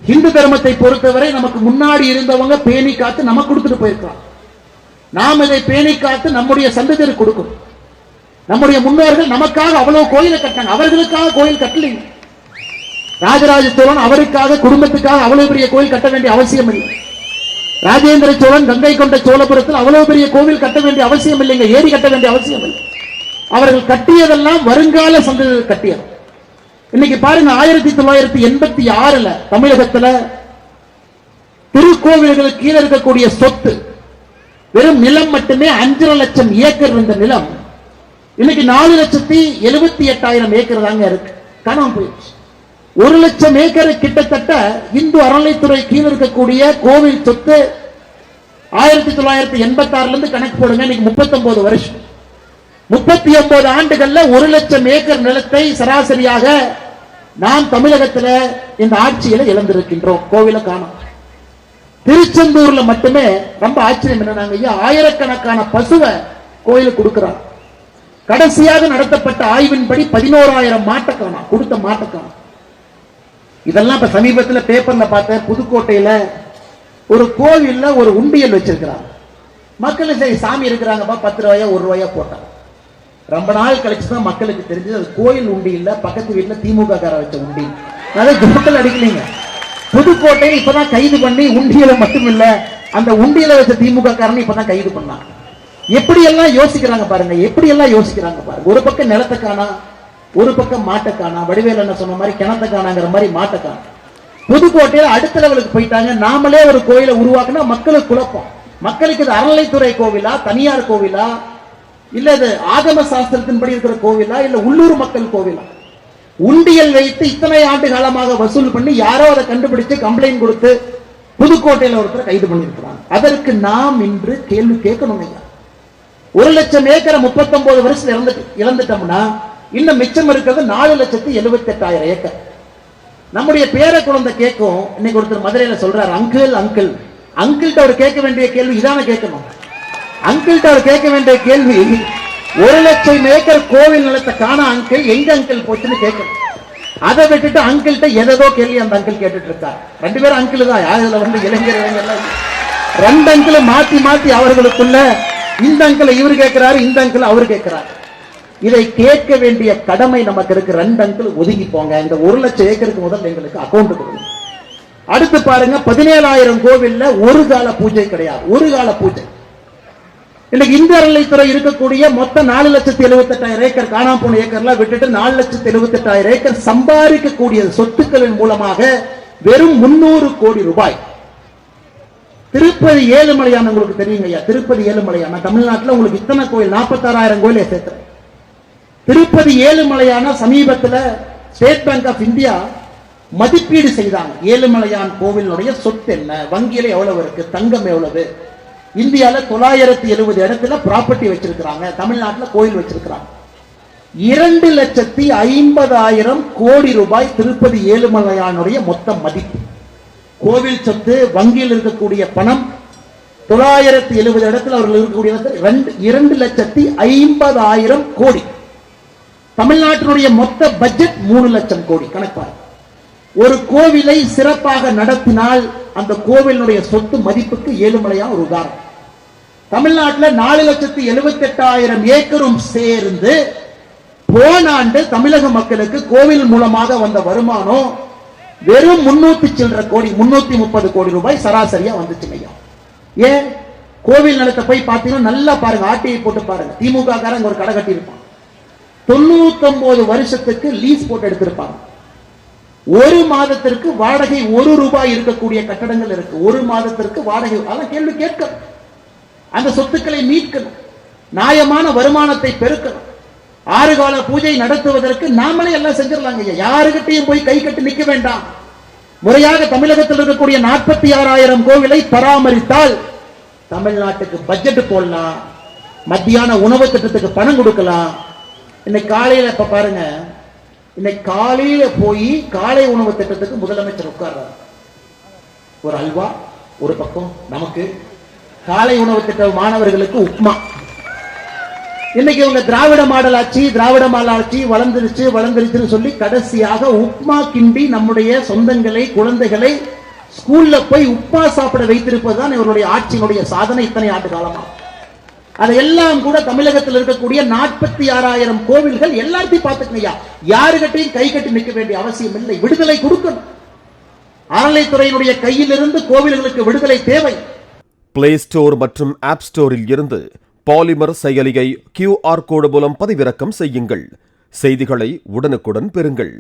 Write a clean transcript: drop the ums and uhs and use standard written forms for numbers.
இந்து தர்மத்தை பொறுத்தவரை நமக்கு முன்னாடி இருந்தவங்க பேணி காத்து நமக்கு கொடுத்துட்டு போயிருக்கலாம். நாம் இதை பேணி காத்து நம்முடைய சந்ததியருக்கு கொடுக்கணும். நம்முடைய முன்னோர்கள் நமக்காக அவ்வளவு கோயிலை கட்டினாங்க, அவர்களுக்காக கோயில் கட்டலைங்க. ராஜராஜ சோழன் அவருக்காக குடும்பத்துக்காக அவ்வளவு பெரிய கோயில் கட்ட வேண்டிய அவசியம் இல்லை. ராஜேந்திர சோழன் கங்கை கொண்ட சோழபுரத்தில் அவ்வளவு பெரிய கோவில் கட்ட வேண்டிய அவசியம் இல்லைங்க, ஏரி கட்ட வேண்டிய அவசியம் இல்லை. அவர்கள் கட்டியதெல்லாம் வருங்கால சந்ததியர் கட்டியது. இன்னைக்கு பாருங்க, 1986 தமிழகத்துல திருக்கோவில்களுக்கு கீழே இருக்கக்கூடிய சொத்து வெறும் நிலம் மட்டுமே 5.5 லட்சம் ஏக்கர் இருந்த நிலம் இன்னைக்கு 4,78,000 ஏக்கர் தாங்க இருக்கு, காணாம போயிடுச்சு. 1 லட்சம் ஏக்கர் கிட்டத்தட்ட இந்து அறநிலைத்துறை கீழே இருக்கக்கூடிய கோவில் சொத்து 1986 இருந்து கணக்கு போடுங்க, இன்னைக்கு 39 வருஷம். 39 ஆண்டுகள்ல 1 லட்சம் ஏக்கர் நிலத்தை சராசரியாக நாம் தமிழகத்தில் இந்த ஆட்சியில இழந்திருக்கின்றோம். கோவில காணோம். திருச்செந்தூர்ல மட்டுமே ரொம்ப ஆச்சரியம் என்னன்னாங்க, ஆயிரக்கணக்கான பசுவை கோயிலுக்கு கொடுக்கிறார். கடைசியாக நடத்தப்பட்ட ஆய்வின்படி 11,000 மாட்டை காணோம், கொடுத்த மாட்டை காணோம். இதெல்லாம் இப்ப சமீபத்தில் பேப்பர்ல பார்த்த புதுக்கோட்டையில ஒரு கோவில்ல ஒரு உண்டியல் வச்சிருக்கிறாங்க. மக்கள் சரி சாமி இருக்கிறாங்கப்பா, 10 ரூபாயா 1 ரூபாயா போட்டாங்க. ரொம்ப நாள் கழிச்சுதான் மக்களுக்கு தெரிஞ்சது அது கோயில் உண்டி இல்ல, பக்கத்து வீட்டுல திமுக கார வச்ச உண்டி. மக்கள் அடிக்கலீங்க. புதுக்கோட்டையில் இப்பதான் கைது பண்ணி உண்டியல மட்டும் இல்ல, அந்த உண்டியல வச்ச திமுக காரன் இப்பதான் கைது பண்ணாங்க. எப்படி எல்லாம் யோசிக்கிறாங்க பாருங்க, எப்படி எல்லாம் யோசிக்கிறாங்க பாருங்க. ஒரு பக்கம் நிலத்தை காணா, ஒரு பக்கம் மாட்டை காணா, வடிவேல் என்ன சொன்ன மாதிரி கிணத்தை காணாங்கிற மாதிரி மாட்டை காணா. புதுக்கோட்டையில அடுத்த லெவலுக்கு போயிட்டாங்க. நாமளே ஒரு கோயிலை உருவாக்குனா மக்களுக்கு குழப்பம். மக்களுக்கு இது அறநிலைத்துறை கோவிலா, தனியார் கோவிலா, இல்ல இது ஆகம சாஸ்திரத்தின்படி இருக்கிற கோவிலா, இல்ல உள்ளூர் மக்கள் கோவிலா? உண்டியல் வைத்து இத்தனை ஆண்டு காலமாக வசூல் பண்ணி யாரோ அதை கண்டுபிடிச்சு கம்ப்ளைண்ட் கொடுத்து புதுக்கோட்டையில் ஒருத்தர் கைது பண்ணிருக்கிறாங்க. அதற்கு நாம் இன்று கேள்வி கேட்கணும். 1 லட்சம் ஏக்கரை 39 வருஷத்துல இழந்துட்டோம்னா இன்னும் மிச்சம் இருக்கிறது 4,78,000 ஏக்கர். நம்முடைய பேர குழந்தை கேட்கும். இன்னைக்கு ஒருத்தர் மதுரையில சொல்றாரு, அங்கிள் அங்கிள். அங்கிள்கிட்ட அவர் கேட்க வேண்டிய கேள்வி இதான கேட்கணும். அங்கிள்கிட்ட அவர் கேட்க வேண்டிய கேள்வி, 1 லட்சம் ஏக்கர் கோவில் நிலத்தை காண அங்கிள், எங்க அங்கிள் போச்சுன்னு கேட்கணும். அதை விட்டுட்டு அங்கிள்கிட்ட எதோ கேள்வி அந்த அங்கிள் கேட்டுட்டு இருக்கார். 2 பேரும் அங்கிள் தான். யாருல வந்து இளைஞர் 2 அங்கிள் மாத்தி மாத்தி அவர்களுக்குள்ள இந்த அங்கிள் இவரு கேட்கிறாரு, இந்த அங்கிள் அவரு கேட்கிறாரு. இதை கேட்க வேண்டிய கடமை நமக்கு இருக்கு. 2 அங்கிள் ஒதுங்கி போங்க. இந்த 1 லட்சம் ஏக்கருக்கு முதல்ல எங்களுக்கு அக்கௌண்ட் கொடுங்க. அடுத்து பாருங்க, 17,000 கோவில்ல ஒரு கால பூஜை கிடையாது. ஒரு கால பூஜை. இன்னைக்கு இந்து அறநிலைத்துறை இருக்கக்கூடிய மொத்தம் 4,78,000 ஏக்கர் காணாம போன ஏக்கர்ல விட்டுட்டு 4,78,000 ஏக்கர் சம்பாதிக்கக்கூடிய சொத்துக்களின் மூலமாக வெறும் 300 கோடி ரூபாய். திருப்பதி ஏழுமலையான் உங்களுக்கு தெரியுங்க ஐயா, திருப்பதி ஏழுமலையான் தமிழ்நாட்டில் உங்களுக்கு இத்தனை கோயில் 46,000 கோயிலை சேர்க்கிறேன். திருப்பதி ஏழுமலையான சமீபத்தில் ஸ்டேட் பேங்க் ஆஃப் இந்தியா மதிப்பீடு செய்தாங்க. ஏழுமலையான் கோவிலுடைய சொத்து என்ன, வங்கியில எவ்வளவு இருக்கு, தங்கம் எவ்வளவு. இந்தியாவில் 970 இடத்துல ப்ராப்பர்ட்டி வச்சிருக்கிறாங்க, தமிழ்நாட்டில் கோயில் வச்சிருக்கிறாங்க. 2,50,000 கோடி ரூபாய் திருப்பதி ஏழுமலையானுடைய மொத்த மதிப்பு. கோவில் சொத்து, வங்கியில் இருக்கக்கூடிய பணம் 970 இடத்துல அவர்கள் இருக்கக்கூடிய 2,50,000 கோடி. தமிழ்நாட்டினுடைய மொத்த பட்ஜெட் 3 லட்சம் கோடி. கணக்காக ஒரு கோவிலை சிறப்பாக நடத்தினால் அந்த கோவிலுடைய சொத்து மதிப்புக்கு ஏழுமலையான் ஒரு உதாரணம். தமிழ்நாட்டில் 4,78,000 ஏக்கரும் சேர்ந்து போன ஆண்டு தமிழக மக்களுக்கு கோவில் மூலமாக வந்த வருமானம் வெறும் 300 சில்லற கோடி, 330 கோடி ரூபாய் சராசரியா வந்துச்சு. ஏன்? கோவில் நிலத்தை போய் பார்த்தீங்கன்னா நல்லா பாருங்க, ஆட்டையை போட்டு பாருங்க. திமுக காரங்க ஒரு கடை கட்டி இருப்பாங்க, 99 வருஷத்துக்கு லீஸ் போட்டு எடுத்திருப்பாங்க. ஒரு மாதத்திற்கு வாடகை 1 ரூபாய் இருக்கக்கூடிய கட்டடங்கள் இருக்கு. ஒரு மாதத்திற்கு வாடகை. அதான் கேள்வி கேட்கணும். அந்த சொத்துக்களை மீட்கணும், நியாயமான வருமானத்தை பெருக்கணும். 6 கால பூஜை நடத்துவதற்கு நாமளே எல்லாம் செஞ்சிடலாங்க. யாருகிட்டையும் போய் கை கட்டி நிற்க வேண்டாம். முறையாக தமிழகத்தில் இருக்கக்கூடிய 46,000 கோவிலை பராமரித்தால் தமிழ்நாட்டுக்கு பட்ஜெட் போடலாம், மத்தியான உணவு திட்டத்துக்கு பணம் கொடுக்கலாம். இன்னைக்கு காலையில இப்ப பாருங்க, இன்னைக்கு காலையில போய் காலை உணவு திட்டத்துக்கு முதலமைச்சர் உட்கார்றாரு. ஒரு அல்வா ஒரு பக்கம், நமக்கு காலை உணவு திட்ட மாணவர்களுக்கு உப்மா. இன்னைக்கு இவங்க திராவிட மாடல் ஆட்சி வளர்ந்துருச்சுன்னு சொல்லி கடைசியாக உப்மா கிண்டி நம்முடைய சொந்தங்களை குழந்தைகளை ஸ்கூல்ல போய் உப்மா சாப்பிட வைத்திருப்பதுதான் இவருடைய ஆட்சியினுடைய சாதனை இத்தனை ஆண்டு காலமா. அதையெல்லாம் கூட தமிழகத்தில் இருக்கக்கூடிய 46,000 கோவில்கள் எல்லாத்தையும் பார்த்துக்கணையா, யாருகிட்டையும் கை கட்டி நிற்க வேண்டிய அவசியம் இல்லை. விடுதலை கொடுக்கணும். அறநிலைத்துறையினுடைய கையிலிருந்து கோவில்களுக்கு விடுதலை தேவை. பிளே ஸ்டோர் மற்றும் ஆப் ஸ்டோரில் இருந்து பாலிமர் செயலியை QR கோடு மூலம் பதிவிறக்கம் செய்யுங்கள். செய்திகளை உடனுக்குடன் பெறுங்கள்.